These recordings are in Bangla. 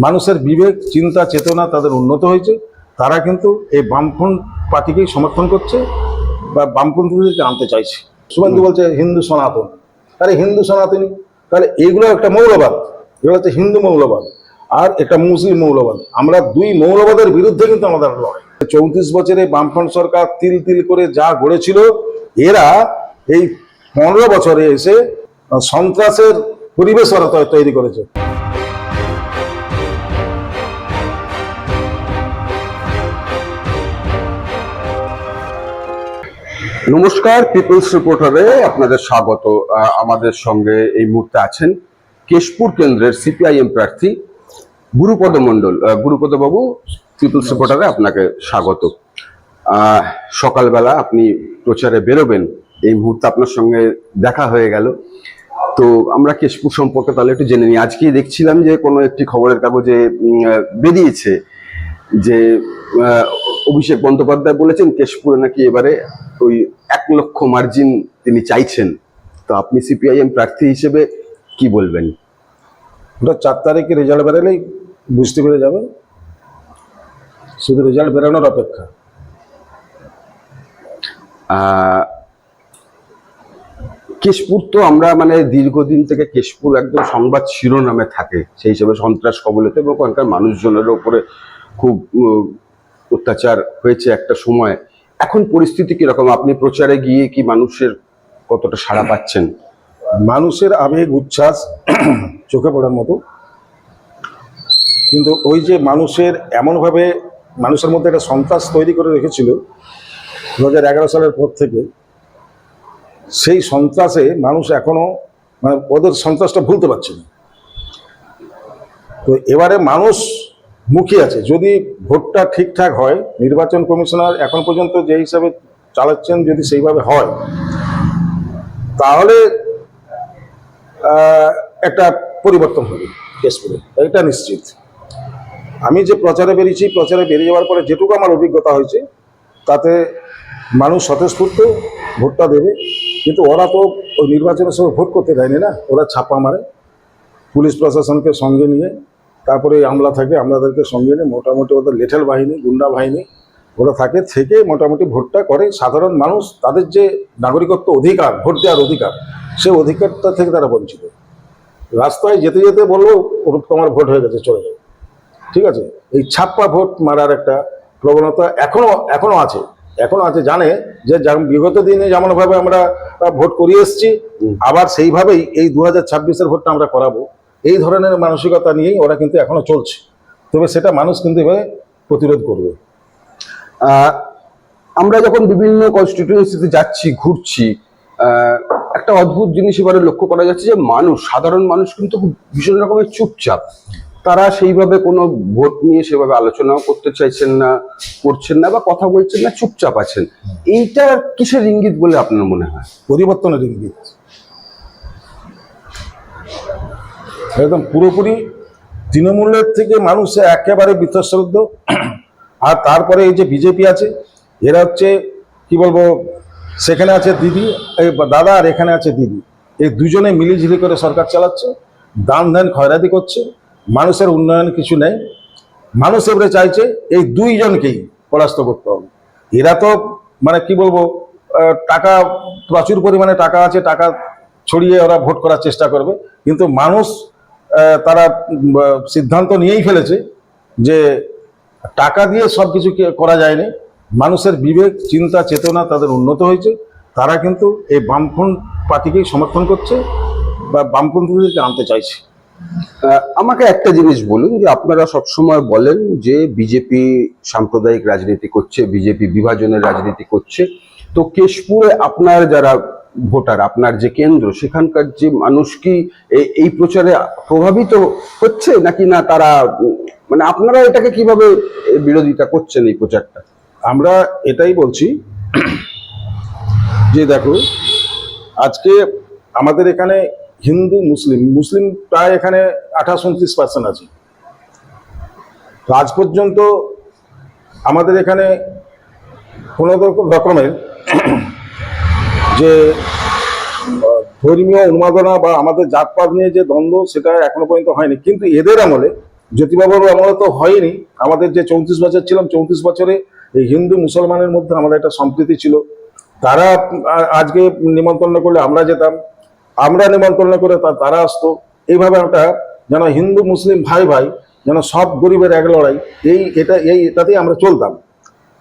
মানুষের বিবেক, চিন্তা, চেতনা তাদের উন্নত হয়েছে। তারা কিন্তু এই বামফ্রন্ট পার্টিকেই সমর্থন করছে বা বামপন্থীদেরকে আনতে চাইছে। শুভেন্দু বলছে হিন্দু সনাতন, তাহলে হিন্দু সনাতনী, তাহলে এগুলো একটা মৌলবাদ। এগুলো হচ্ছে হিন্দু মৌলবাদ আর একটা মুসলিম মৌলবাদ। আমরা দুই মৌলবাদের বিরুদ্ধে কিন্তু আমাদের লড়াই। 34 বছরে বামফ্রন্ট সরকার তিল তিল করে যা গড়েছিল, এরা এই 15 বছরে এসে সন্ত্রাসের পরিবেশ ওরা তৈরি করেছে। নমস্কার, পিপলস রিপোর্টারে আপনাদের স্বাগত। আমাদের সঙ্গে এই মুহূর্তে আছেন কেশপুর কেন্দ্রের সিপিআইএম প্রার্থী গুরুপদ মণ্ডল। গুরুপদ বাবু, পিপলস রিপোর্টারে আপনাকে স্বাগত। সকালবেলা আপনি প্রচারে বেরোবেন, এই মুহূর্তে আপনার সঙ্গে দেখা হয়ে গেল। তো আমরা কেশপুর সম্পর্কে তাহলে একটু জেনে নিই। আজকেই দেখছিলাম যে কোনো একটি খবরের কাগজে বেরিয়েছে যে অভিষেক বন্দ্যোপাধ্যায় বলেছেন কেশপুরে নাকি এবারে ওই 1 লক্ষ মার্জিন তিনি চাইছেন। তো আপনি সিপিআইএম প্রার্থী হিসেবে কি বলবেন? ওটা 4 তারিখে রেজাল্ট বেরোলেই বুঝতে পেরে যাবে, শুধু রেজাল্ট বেরোনোর অপেক্ষা। কেশপুর তো আমরা দীর্ঘদিন থেকে কেশপুর একদম সংবাদ শিরোনামে থাকে, সেই হিসেবে সন্ত্রাস কবলিত এবং ওখানকার মানুষজনের উপরে খুব অত্যাচার হয়েছে একটা সময়। এখন পরিস্থিতি কিরকম? আপনি প্রচারে গিয়ে কি মানুষের কতটা সাড়া পাচ্ছেন? মানুষের আবেগ উচ্ছ্বাস চোখে পড়ার মতো, কিন্তু ওই যে মানুষের এমনভাবে মানুষের মধ্যে একটা সন্ত্রাস তৈরি করে রেখেছিল 2011 সালের পর থেকে, সেই সন্ত্রাসে মানুষ এখনো ওদের সন্ত্রাসটা ভুলতে পারছে না। তো এবারে মানুষ মুখিয়ে আছে, যদি ভোটটা ঠিকঠাক হয়, নির্বাচন কমিশনার এখন পর্যন্ত যে হিসাবে চালাচ্ছেন যদি সেইভাবে হয়, তাহলে একটা পরিবর্তন হবে কেশপুরে, এটা নিশ্চিত। আমি যে প্রচারে বেরিয়েছি, প্রচারে বেরিয়ে যাওয়ার পরে যেটুকু আমার অভিজ্ঞতা হয়েছে, তাতে মানুষ স্বতঃস্ফূর্ত ভোটটা দেবে। কিন্তু ওরা তো ওই নির্বাচনের সময় ভোট করতে দেয়নি না, ওরা ছাপ্পা মারে, পুলিশ প্রশাসনকে সঙ্গে নিয়ে, তারপরে আমলা থাকে, আমলাদেরকে সঙ্গে নিয়ে মোটামুটি ওদের লেঠেল বাহিনী, গুন্ডা বাহিনী ওরা থাকে, থেকে মোটামুটি ভোটটা করে। সাধারণ মানুষ তাদের যে নাগরিকত্ব অধিকার, ভোট দেওয়ার অধিকার, সেই অধিকারটা থেকে তারা বঞ্চিত। রাস্তায় যেতে যেতে বললো তোমার ভোট হয়ে গেছে, চলে যাবে, ঠিক আছে। এই ছাপ্পা ভোট মারার একটা প্রবণতা এখনো আছে, জানে যে বিগত দিনে যেমনভাবে আমরা ভোট করিয়ে এসেছি, আবার সেইভাবেই এই 2026-এর ভোটটা আমরা করাবো, এই ধরনের মানসিকতা নিয়েই ওরা কিন্তু এখনো চলছে। তবে সেটা মানুষ কিন্তু এভাবে প্রতিরোধ করবে। আমরা যখন বিভিন্ন কনস্টিটিউয়েন্সিতে যাচ্ছি, ঘুরছি, একটা অদ্ভুত জিনিস এবারে লক্ষ্য করা যাচ্ছে যে সাধারণ মানুষ কিন্তু ভীষণ রকমের চুপচাপ। তারা সেইভাবে কোনো ভোট নিয়ে সেভাবে আলোচনাও করতে চাইছেন না, করছেন না, বা কথা বলছেন না, চুপচাপ আছেন। এইটা কিসের ইঙ্গিত বলে আপনার মনে হয়? পরিবর্তনের ইঙ্গিত, একদম পুরোপুরি। তৃণমূলের থেকে মানুষ একেবারে বিতশ্রদ্ধ। আর তারপরে এই যে বিজেপি আছে, এরা হচ্ছে কি বলবো, সেখানে আছে দিদি, দাদা, আর এখানে আছে দিদি, এই দুজনে মিলিঝিলি করে সরকার চালাচ্ছে, দান ধ্যান খয়রাতি করছে, মানুষের উন্নয়ন কিছু নেই। মানুষ এবারে চাইছে এই দুইজনকেই পরাস্ত করতে হবে। এরা তো কি বলবো, টাকা, প্রচুর পরিমাণে টাকা আছে, টাকা ছড়িয়ে ওরা ভোট করার চেষ্টা করবে। কিন্তু মানুষ তারা সিদ্ধান্ত নিয়েই ফেলেছে যে টাকা দিয়ে সব কিছু করা যায়নি। মানুষের বিবেক, চিন্তা, চেতনা তাদের উন্নত হয়েছে। তারা কিন্তু এই বামফ্রন্ট পার্টিকেই সমর্থন করছে বা বামপন্থীদেরকে আনতে চাইছে। আমাকে একটা জিনিস বলুন, যে আপনারা সবসময় বলেন যে বিজেপি সাম্প্রদায়িক রাজনীতি করছে, বিজেপি বিভাজনের রাজনীতি করছে। তো কেশপুরে আপনার যারা ভোটার, আপনার যে কেন্দ্র, সেখানকার যে মানুষ কি এই প্রচারে প্রভাবিত হচ্ছে নাকি না? তারা আপনারা এটাকে কিভাবে বিরোধিতা করছেন এই প্রচারটা? আমরা এটাই বলছি যে দেখো, আজকে আমাদের এখানে হিন্দু, মুসলিম প্রায় এখানে 28-29% আছে। তো আজ পর্যন্ত আমাদের এখানে কোনো রকমের যে ধর্মীয় উন্মাদনা বা আমাদের জাতপাত নিয়ে যে দ্বন্দ্ব, সেটা এখনো পর্যন্ত হয়নি। কিন্তু এদের আমলে জ্যোতিবাবুর আমলে তো হয়নি। আমাদের যে 34 বছর ছিলাম, 34 বছরে এই হিন্দু মুসলমানের মধ্যে আমাদের একটা সম্প্রীতি ছিল। তারা আজকে নিমন্ত্রণ করলে আমরা যেতাম, আমরা নিমন্ত্রণ করে তারা আসতো। এইভাবে একটা যেন হিন্দু মুসলিম ভাই ভাই, যেন সব গরিবের এক লড়াই, এটাতেই আমরা চলতাম।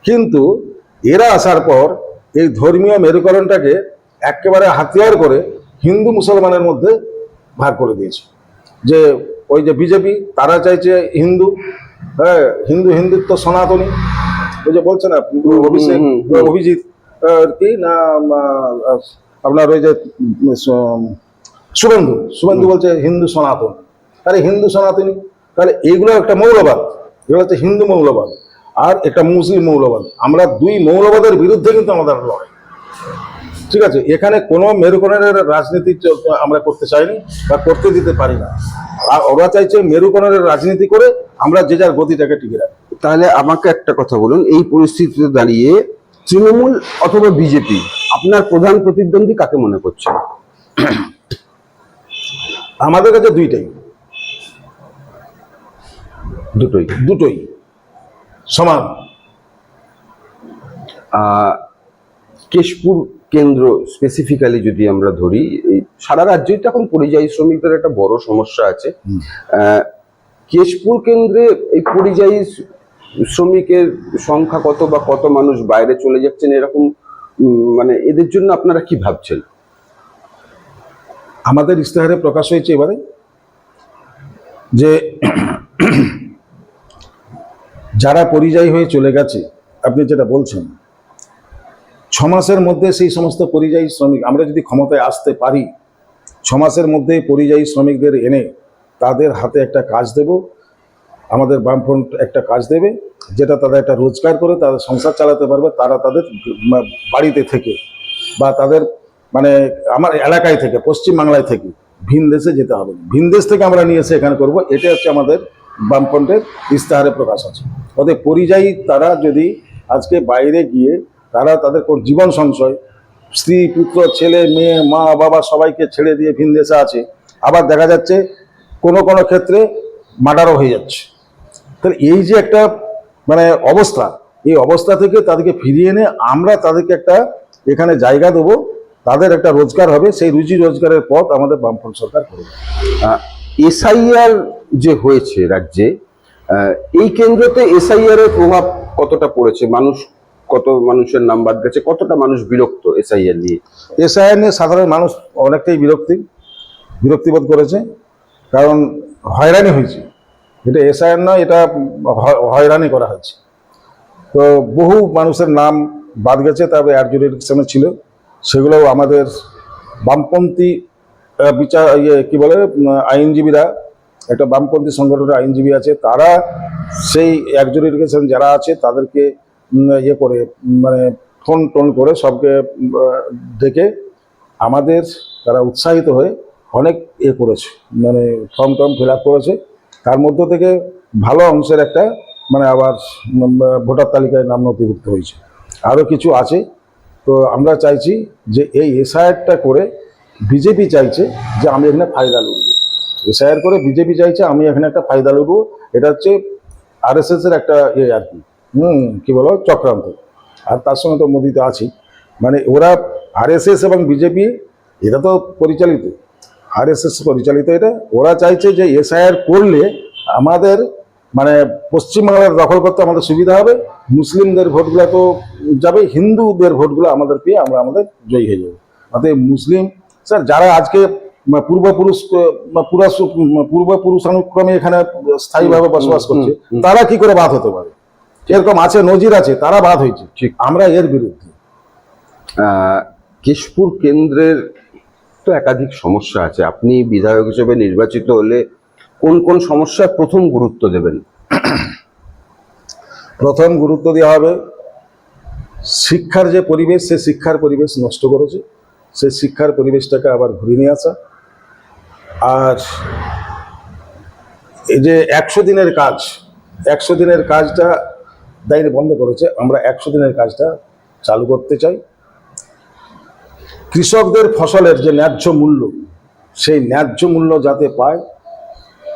কিন্তু এরা আসার পর এই ধর্মীয় মেরুকরণটাকে একেবারে হাতিয়ার করে হিন্দু মুসলমানের মধ্যে ভাগ করে দিয়েছে। যে ওই যে বিজেপি, তারা চাইছে হিন্দু, হ্যাঁ, হিন্দুত্ব সনাতনী, ওই যে বলছে না অভিষেক অভিজিৎ কি না আপনার ওই যে শুভেন্দু বলছে হিন্দু সনাতন। আরে হিন্দু সনাতনী, তাহলে এইগুলো একটা মৌলবাদ, এগুলো হচ্ছে হিন্দু মৌলবাদ আর একটা মুসলিম মৌলবাদ। আমরা দুই মৌলবাদের বিরুদ্ধে কিন্তু আমাদের লড়াই, ঠিক আছে? এখানে কোনো মেরুকরণের রাজনীতি আমরা করতে চাইনি বা করতে দিতে পারি না। আর ওরা চাইছে মেরুকরণের রাজনীতি করে আমরা যে যার গতিটাকে টিকে রাখি। তাহলে আমাকে একটা কথা বলুন, এই পরিস্থিতিতে দাঁড়িয়ে তৃণমূল অথবা বিজেপি, আপনার প্রধান প্রতিদ্বন্দ্বী কাকে মনে করছেন? আমাদের কাছে দুটোই সমান। কেশপুর কেন্দ্র স্পেসিফিক্যালি যদি আমরা ধরি, এই সারা রাজ্যেই তো এখন পরিযায়ী শ্রমিকদের একটা বড় সমস্যা আছে। কেশপুর কেন্দ্রে এই পরিযায়ী শ্রমিকের সংখ্যা কত, বা কত মানুষ বাইরে চলে যাচ্ছেন এরকম, মানে এদের জন্য আপনারা কি ভাবছেন? আমাদের ইশতেহারে প্রকাশ হয়েছে এবারে যে যারা পরিযায়ী হয়ে চলে গেছে, আপনি যেটা বলছেন, 6 মাসের মধ্যে সেই সমস্ত পরিযায়ী শ্রমিক, আমরা যদি ক্ষমতায় আসতে পারি, 6 মাসের মধ্যে পরিযায়ী শ্রমিকদের এনে তাদের হাতে একটা কাজ দেব। আমাদের বামফ্রন্ট একটা কাজ দেবে, যেটা তাদের একটা রোজগার করে তাদের সংসার চালাতে পারবে। তারা তাদের বাড়িতে থেকে বা তাদের মানে আমার এলাকায় থেকে, পশ্চিমবাংলায় থেকে ভিন দেশে যেতে হবে, ভিন দেশ থেকে আমরা নিয়ে এসে এখানে করবো। এটা হচ্ছে আমাদের বামফ্রন্টের ইশতেহারে প্রকাশ আছে। অতএব পরিযায়ী তারা যদি আজকে বাইরে গিয়ে তারা তাদের জীবন সংশয়, স্ত্রী পুত্র ছেলে মেয়ে মা বাবা সবাইকে ছেড়ে দিয়ে ভিন দেশে আছে, আবার দেখা যাচ্ছে কোনো কোনো ক্ষেত্রে মার্ডারও হয়ে যাচ্ছে। তাহলে এই যে একটা মানে অবস্থা, এই অবস্থা থেকে তাদেরকে ফিরিয়ে এনে আমরা তাদেরকে একটা এখানে জায়গা দেবো, তাদের একটা রোজগার হবে, সেই রুজি রোজগারের পথ আমাদের বামফ্রন্ট সরকার করবে। এসআইআর যে হয়েছে রাজ্যে, এই কেন্দ্রতে এসআইআর এর প্রভাব কতটা পড়েছে? কত মানুষের নাম বাদ গেছে? কতটা মানুষ বিরক্ত এসআইআর নিয়ে? এসআইআর নিয়ে সাধারণ মানুষ অনেকটাই বিরক্তিবোধ করেছে, কারণ হয়রানি হয়েছে। এটা এসআইআর নয়, এটা হয়রানি করা হয়েছে। তো বহু মানুষের নাম বাদ গেছে, তবে অ্যাডজুডিকেশনে ছিল, সেগুলো আমাদের বামপন্থী বিচার কি বলে আইনজীবীরা, একটা বামপন্থী সংগঠনের আইনজীবী আছে, তারা সেই অ্যাডজুডিকেশন যারা আছে তাদেরকে করে মানে ফোন করে সবকে ডেকে আমাদের তারা উৎসাহিত হয়ে অনেক করেছে, মানে ফর্ম ফিল আপ করেছে। তার মধ্য থেকে ভালো অংশের একটা মানে আবার ভোটার তালিকায় নাম নথিভুক্ত হয়েছে। আরও কিছু আছে। তো আমরা চাইছি যে এই এসআইআরটা করে বিজেপি চাইছে যে আমি এখানে ফায়দা লুটব, এসআইআর করে বিজেপি চাইছে আমি এখানে একটা ফায়দা লুটবো। এটা হচ্ছে আরএসএস এর একটা আর কি কি বলো চক্রান্ত। আর তার সঙ্গে তো মোদি তো আছি, মানে ওরা আরএসএস এবং বিজেপি এটা তো পরিচালিত, আরএসএস পরিচালিত। এটা ওরা চাইছে যে এসআইআর করলে আমাদের মানে পশ্চিমবাংলার দখল করতে আমাদের সুবিধা হবে, মুসলিমদের ভোটগুলো তো যাবে, হিন্দুদের ভোটগুলো আমাদের পেয়ে আমরা আমাদের জয়ী হয়ে যাবো। অতএব মুসলিম স্যার যারা আজকে পূর্বপুরুষানুক্রমে এখানে স্থায়ীভাবে বসবাস করছে, তারা কি করে বাদ হতে পারে? এরকম আছে, নজির আছে, তারা বাদ হয়েছে। ঠিক, আমরা এর বিরুদ্ধে। কেশপুর কেন্দ্রের তো একাধিক সমস্যা আছে, আপনি বিধায়ক হিসেবে নির্বাচিত হলে কোন কোন সমস্যায় প্রথম গুরুত্ব দেবেন? প্রথম গুরুত্ব দেওয়া হবে শিক্ষার যে পরিবেশ, সে শিক্ষার পরিবেশ নষ্ট করেছে, সেই শিক্ষার পরিবেশটাকে আবার ঘুরিয়ে নিয়ে আসা। আর এই যে 100 দিনের কাজ, 100 দিনের কাজটা দায়িত্ব বন্ধ করেছে, আমরা 100 দিনের কাজটা চালু করতে চাই। কৃষকদের ফসলের যে ন্যায্য মূল্য, সেই ন্যায্য মূল্য যাতে পায়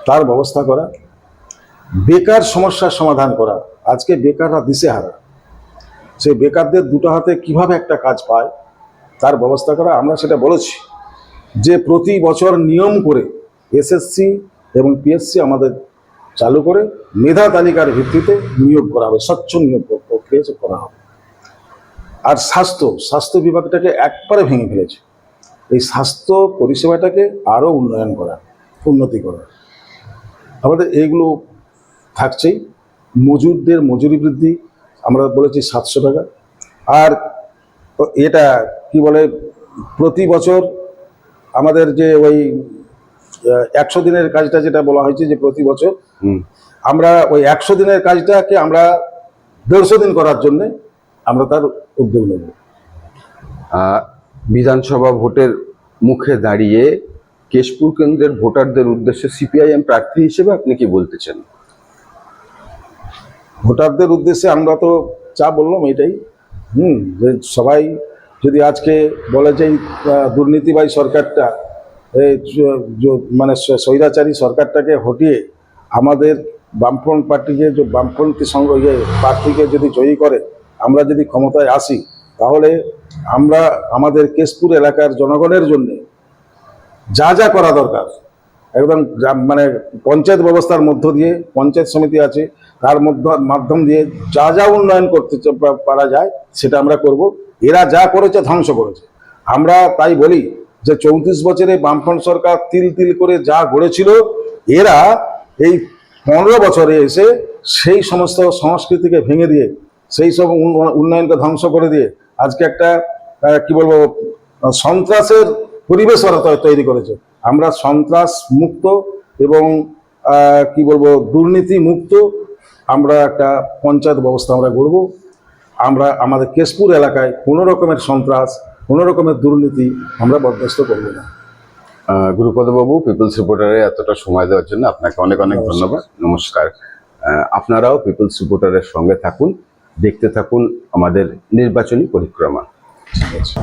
তার ব্যবস্থা করা। বেকার সমস্যার সমাধান করা। আজকে বেকাররা দিশেহারা, সেই বেকারদের দুটো হাতে কিভাবে একটা কাজ পায় তার ব্যবস্থা করা। আমরা সেটা বলেছি যে প্রতি বছর নিয়ম করে এসএসসি এবং পিএসসি আমাদের চালু করে মেধা তালিকার ভিত্তিতে নিয়োগ করা হবে, স্বচ্ছ নিয়োগ প্রক্রিয়া করা হবে। আর স্বাস্থ্য বিভাগটাকে একবারে ভেঙে ফেলেছে। এই স্বাস্থ্য পরিষেবাটাকে আরও উন্নতি করা। আমাদের এইগুলো থাকছেই। মজুরদের মজুরি বৃদ্ধি আমরা বলেছি 700 টাকা। আর এটা কি বলে, প্রতি বছর আমাদের যে ওই 100 দিনের কাজটা যেটা বলা হয়েছে যে প্রতি বছর আমরা ওই 100 দিনের কাজটাকে আমরা 150 দিন করার জন্য আমরা তার উদ্যোগ নেব। বিধানসভা ভোটের মুখে দাঁড়িয়ে কেশপুর কেন্দ্রের ভোটারদের উদ্দেশ্যে সিপিআইএম প্রার্থী হিসেবে আপনি কি বলতে চান? ভোটারদের উদ্দেশ্যে আমরা তো যা বললাম এটাই, যে সবাই যদি আজকে বলে যে দুর্নীতিবাহী সরকারটা, মানে স্বৈরাচারী সরকারটাকে হটিয়ে আমাদের বামফ্রন্ট পার্টিকে, যে বামপন্থী প্রার্থীকে যদি জয়ী করে আমরা যদি ক্ষমতায় আসি, তাহলে আমরা আমাদের কেশপুর এলাকার জনগণের জন্য যা যা করা দরকার একদম মানে পঞ্চায়েত ব্যবস্থার মধ্য দিয়ে, পঞ্চায়েত সমিতি আছে তার মাধ্যম দিয়ে যা যা উন্নয়ন করতে পারা যায় সেটা আমরা করব। এরা যা করেছে ধ্বংস করেছে। আমরা তাই বলি যে 34 বছরে বামফ্রন্ট সরকার তিল তিল করে যা গড়েছিল, এরা এই 15 বছরে এসে সেই সমস্ত সংস্কৃতিকে ভেঙে দিয়ে, সেই সব উন্নয়নকে ধ্বংস করে দিয়ে আজকে একটা কি বলবো সন্ত্রাসের পরিবেশ ওরা তৈরি করেছে। আমরা সন্ত্রাস মুক্ত এবং কি বলবো দুর্নীতি মুক্ত আমরা একটা পঞ্চায়েত ব্যবস্থা আমরা গড়ব। আমরা আমাদের কেশপুর এলাকায় কোনো রকমের সন্ত্রাস, কোনো রকমের দুর্নীতি আমরা বরদাস্ত করব না। গুরুপদবাবু, পিপলস রিপোর্টারে এতটা সময় দেওয়ার জন্য আপনাকে অনেক অনেক ধন্যবাদ। নমস্কার। আপনারাও পিপলস রিপোর্টারের সঙ্গে থাকুন, দেখতে থাকুন আমাদের নির্বাচনী পরিক্রমা। ঠিক আছে।